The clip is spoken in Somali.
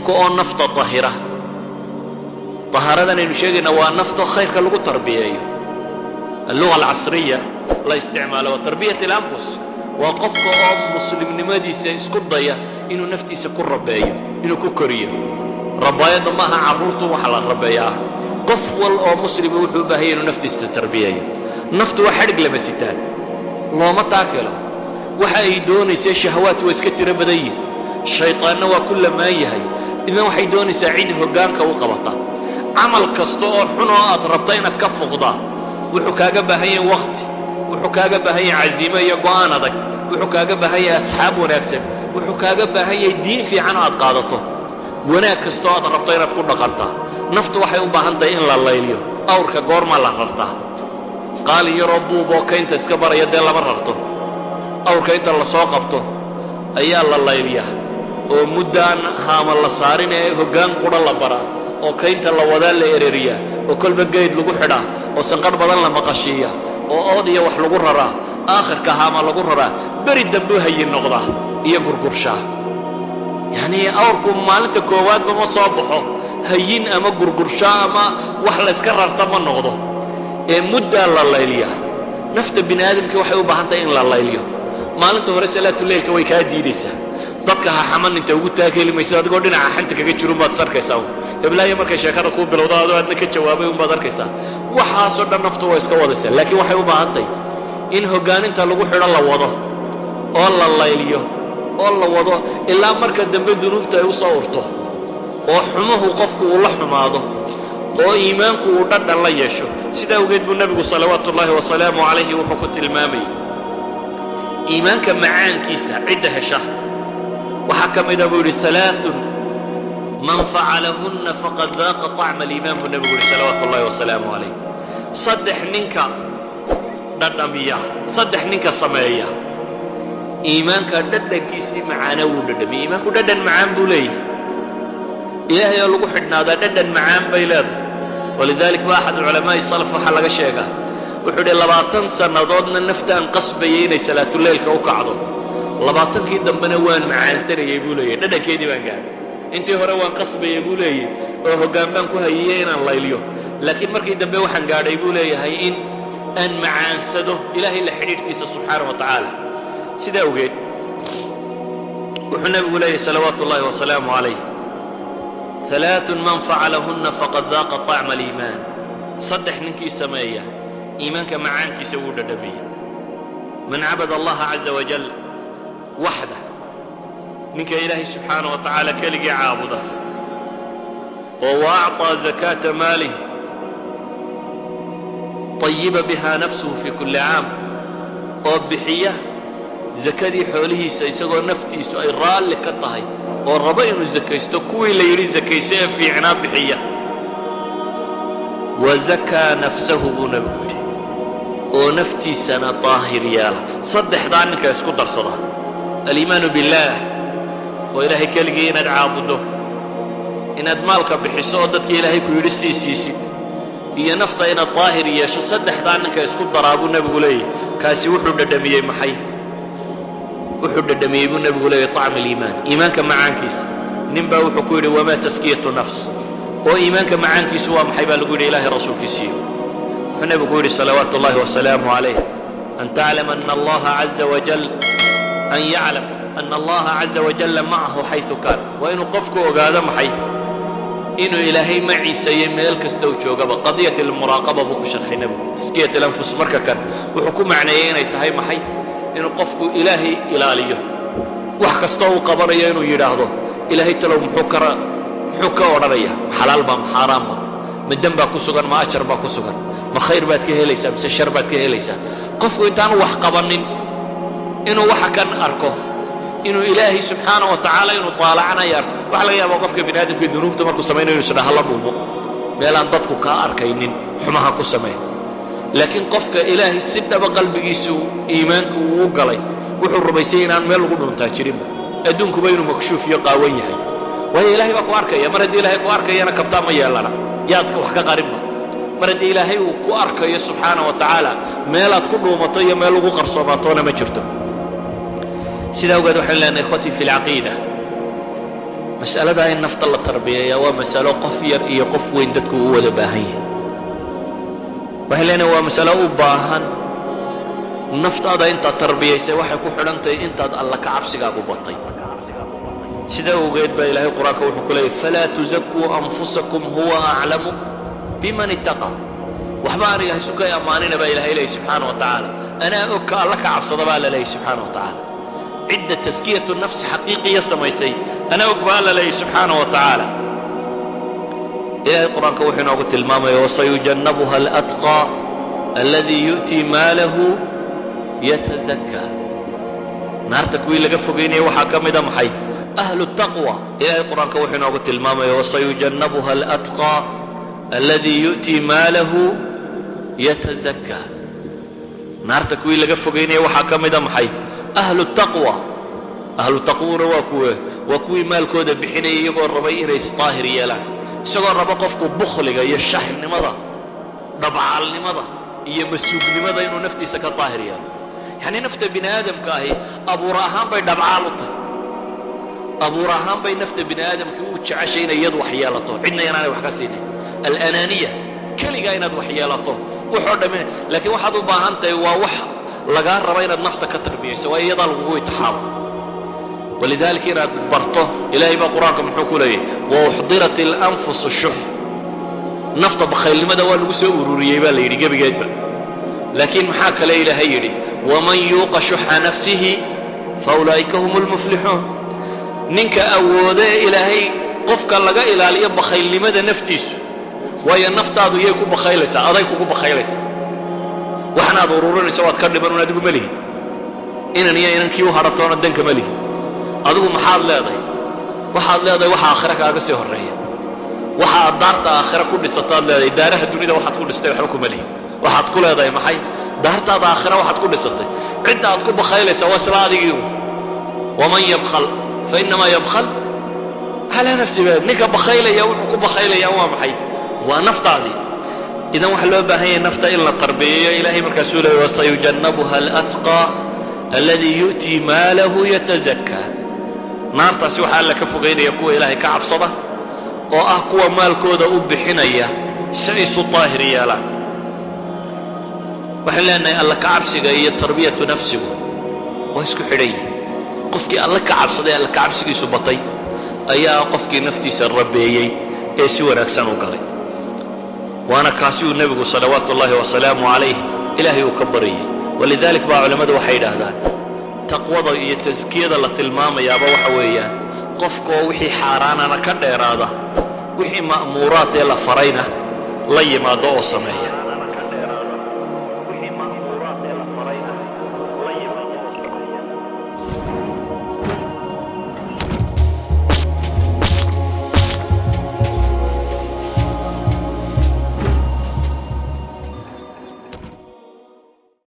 qofka oo nafta tahira طهارتنا نشيغنا ونفط خير كلغو تربيه اللغه العصريه لا استعمالها وتربيه الانفس وقفك او مسلم نمديسا اسكو دايا انو نفتيسا كو ربايو انو كو كوريو ربايا دمها عرورته وحلا ربايا قف وال او مسلم وحو باهي انو نفتيسا تربيه نفط وحرق لما سيتان لو ما تاكله waxa ay doonaysaa shahawaat way iska tira badan shaytaanna waa kulla ma yahay idan waxay doonaysaa cid hogaanka u qabata amal kasto oo xun oo aad rabto inaad ka foqdo wuxuu kaaga baahan yahay waqti wuxuu kaaga baahan yahay azimo iyo go'aan adag wuxuu kaaga baahan yahay asxaab wanaagsan wuxuu kaaga baahan yahay diin fiican aad qaadato wanaag kasto aad rabto inaad ku dhaqanto naftu waxay u baahan tahay in la layliyo awrka goorma la rartaa qaal yaro buubo kaynta iska baraya de lama rarto awrka inta la soo qabto ayaa la layliyaa oo muddaan haama la saarin ee hogaan qura la baraa oo kaynta la wada la ereriya oo kolba geed lagu xidhaa oo sanqar badan la maqashiya oo oodiya wax lagu raraa aakhirka haama lagu raraa bari dambe hayin noqda iyo gurgursha yani awrku maalinta koowaad ma soo baxo hayin ama gurgursha ama wax la iska rarta ma noqdo ee mudda la layliya nafta binaadamka waxay u baahan tahay in la layliyo maalinta hore salaatu leelka way ka diidaysaa dadka ha xaman inta ugu taageelimaysa adigoo dhinaca xanta kaga jiro baad sarkaysaa heblaaya markay sheekada ku bilowdo aadna ka jawaabay baad arkaysaa waxaas oo dhan naftu way iska wadaysaa laakiin waxay u baahan tahay in hogaaninta lagu xidho la wado oo la layliyo oo la wado ilaa marka dambe dunuubta ay u soo urto oo xumuhu qofku uu la xumaado oo iimaanku uu dhadhan la yeesho sidaa ugeed buu nabigu salawaatu ullaahi wasalaamu calayhi wuxuu ku tilmaamay iimaanka macaankiisa cidda hesha waxaa ka mid ah buu yidhi halaathun man facalahunna faqad daaqa طacma aliimaan buu nabigu yidhi salawaatu ullahi wasalaamu calayh saddex ninka dhadhamiya saddex ninka sameeya iimaanka dhadhankiisii macaana wuu dhadhamiya iimaanku dhadhan macaan buu leeyahay ilaahay oo lagu xidhnaadaa dhadhan macaan bay leedahay walidalik ba axad culamaa'i salaf waxaa laga sheegaa wuxuu yidhi 20 sannadoodna naftaan qasbayay inay salaatuleylka u kacdo 20kii dambena waan macaansanayay buu leeyahay dhadhankeedii baan gaaray intii hore waan qasbayay buu leeyahay oo hoggaan baan ku hayay inaan layliyo laakiin markii dambe waxaan gaadhay buu leeyahay in aan macaansado ilaahay la xidhiidhkiisa subxaanahu wa tacaala sidaa ogeed wuxuu nabigu leeyahay salawaatu ullaahi wasalaamu calayh ثلاث من فعلهن فقد ذاق طعم الإيمان صدح ننكي سمايا إيمانك معانك سود النبي من عبد الله عز وجل وحده منك إلهي سبحانه وتعالى كلقي عابده وأعطى زكاة ماله طيب بها نفسه في كل عام وبحية زكاة حوله سيسقى نفتي سؤال رال لك الطهي والربا إنه زكيسته كوي لا يريد زكيسيه في عناب بحية وزكى نفسه بنبوه ونفتي سنة طاهر يالا صدح ضعنك يسكت الصلاة الإيمان بالله وإلهي كالقي إن عابده إن أدمالك بحسودتك إلهي كيري سيسي هي نفط إن طاهر ياشا صدح ضعنك يسكت ضرابه نبي لي كاسي وحد الدمية محي وحد الدمية النبي يقول طعم الإيمان إيمانك معانكيس نبا وحكوري وما تزكية نفس وإيمانك معانكيس ومحيبا لقول إله رسولك سيه النبي يقول صلوات الله وسلامه عليه أن تعلم أن الله عز وجل أن يعلم أن الله عز وجل معه حيث كان وإنه قفك وقال محي إنه إلهي معي سيميلك استوجوك قضية المراقبة بكشر حين تزكية الأنفس مركا كان وحكوم معنيين يتهي محي inuu qofku ilaahay ilaaliyo wax kasta uu qabanayo inuu yiraahdo ilaahay talow muxuu ka oranaya xalaal ba xaraam ba madan ba ku sugan ma ajar ba ku sugan ma khayr baad ka helaysaa mise shar baad ka helaysaa qofku intaan wax qabanin inuu wax kan arko inuu ilaahay subxaanahu wa ta'ala inuu taalacanaya wax laga yaabo qofka bini'aadamka dunuubta markuu sameeyo inuu isdhaha la dhuumo meelaan dadku ka arkaynin xumaha ku sameeyo لكن قفك إلهي السنة بقلبك يسوء إيمانك وقلي وحو الربيسين عن ميل غنون تاجرين أدونك بينه مكشوف يقاويه وهي إلهي بقوارك يا مرد إلهي قوارك يا نكبتا ما يالانا يادك وحكا قريبا مرد إلهي وقوارك يا سبحانه وتعالى ميلات كله مطية ميل غقر صوماتونا ما جرته سيدا وقادوا حلنا إخوتي في العقيدة mas'alada in nafta la tarbiyeeyaa waa mas'alo qof yar iyo qof weyn dadku u wada baahan yahay. waxay leenahay waa mas'alo u baahan naftaada intaad tarbiyaysay waxay ku xidhan tahay intaad alla ka cabsigaagu batay. sidaa ogeed baa ilaahay qur-aanka wuxuu ku leeyahy falaa tuzakuu anfusakum huwa aclamu biman ittaqa. waxba aniga ha isu kay ammaanina baa ilaahay leeyahy subxaana wa tacaala. anaa og ka alla ka cabsada baa la leeyahy subxaana wa tacaala. cidda taskiyatu nafsi xaqiiqiya samaysay anaa og baa alla leeyahy subxaana wa tacaala. ilaahay qur-aanka wuxuu inoogu tilmaamaya wasayujannabuha alatqaa alladii yu'tii maalahu yatazakkaa. naarta kuwii laga fogeynaya waxaa ka mida maxay? ahlu taqwa. ilaahay qur-aanka wuxuu inoogu tilmaamaya wasayujannabuha alatqaa alladii yu'tii maalahu yatazakkaa. naarta kuwii laga fogeynaya waxaa ka mida maxay? ahlu taqwa. ahlu taqwana waa kuwii maalkooda bixinaya iyagoo rabay inay isdaahir yeelaan, isagoo raba qofku bukhliga iyo shaxnimada, dhabcaalnimada iyo masuugnimada inuu naftiisa ka daahir yeelo. yacni nafta bini aadamka ahi abuur ahaan bay dhabcaal u tahay. abuur ahaan bay nafta bini aadamka u jeceshay inay iyadu wax yeelato, cidna inaanay wax ka siinin. alanaaniya, keligaa inaad wax yeelato wuxoo dhammin. laakiin waxaad u baahan tahay waa wax lagaa raba inaad nafta ka tarbiyayso, waa iyadaa lagugu itixaamo. walidaalika inaad barto, ilaahay baa qur-aanka muxuu ku leeyahy wauxdirat alanfusu shux. nafta bakhaylnimada waa lagu soo ururiyey baa la yidhi gebigeedba. laakiin maxaa kale ilaahay yidhi waman yuuqa shuxa nafsihi faulaa'ika hum lmuflixuun. ninka awoode ee ilaahay qofka laga ilaaliyo bakhaylnimada naftiisu, waayo naftaadu yay ku bakhaylaysaa, aday kugu bakhaylaysaa. waxnaad ururinaysa waad ka dhiban un adigu ma lihid. inan iyo inankii u hadhatoona danka ma lihid. adigu maxaad leedahay? waxaad leedahay waxa aakhira kaaga sii horreeya. waxa aad daarta aakhira ku dhisataad leedahay. daaraha dunida waxaad ku dhistay waxba kuma lihid. waxaad ku leedahay maxay? daartaada aakhira waxaad ku dhisatay. cidda aad ku bakhaylaysaa waa isla adigii. waman yabkhal fainamaa yabkhal calaa nafsi. ninka bakhaylaya wuxuu ku bakhaylaya waa maxay? waa naftaadii. idan waxaa loo baahan yahay nafta in la tarbiyeeyo. ilaahay markaasuu leeyahy wasayujannabuha alatqaa alladii yu'tii maalahu yatazakkaa. naartaasi waxaa alla ka fogeynaya kuwa ilaahay ka cabsada oo ah kuwa maalkooda u bixinaya si ay isu daahir yeelaan. waxaan leenahay alla ka cabsiga iyo tarbiyatu nafsigu waa isku xidhan yihin. qofkii alla ka cabsaday alla ka cabsigiisu batay ayaa qofkii naftiisa rabeeyey ee si wanaagsan u galay. waana kaasi uu nebigu salawaatu ullaahi wasalaamu calayh ilaahay uu ka baryay. walidalik baa culimmadu waxay yidhaahdaan taqwada iyo taskiyada la tilmaamayaaba waxa weeyaan qofkoo wixii xaaraanana ka dheeraada, wixii ma'muuraad ee la farayna la yimaado oo sameeya.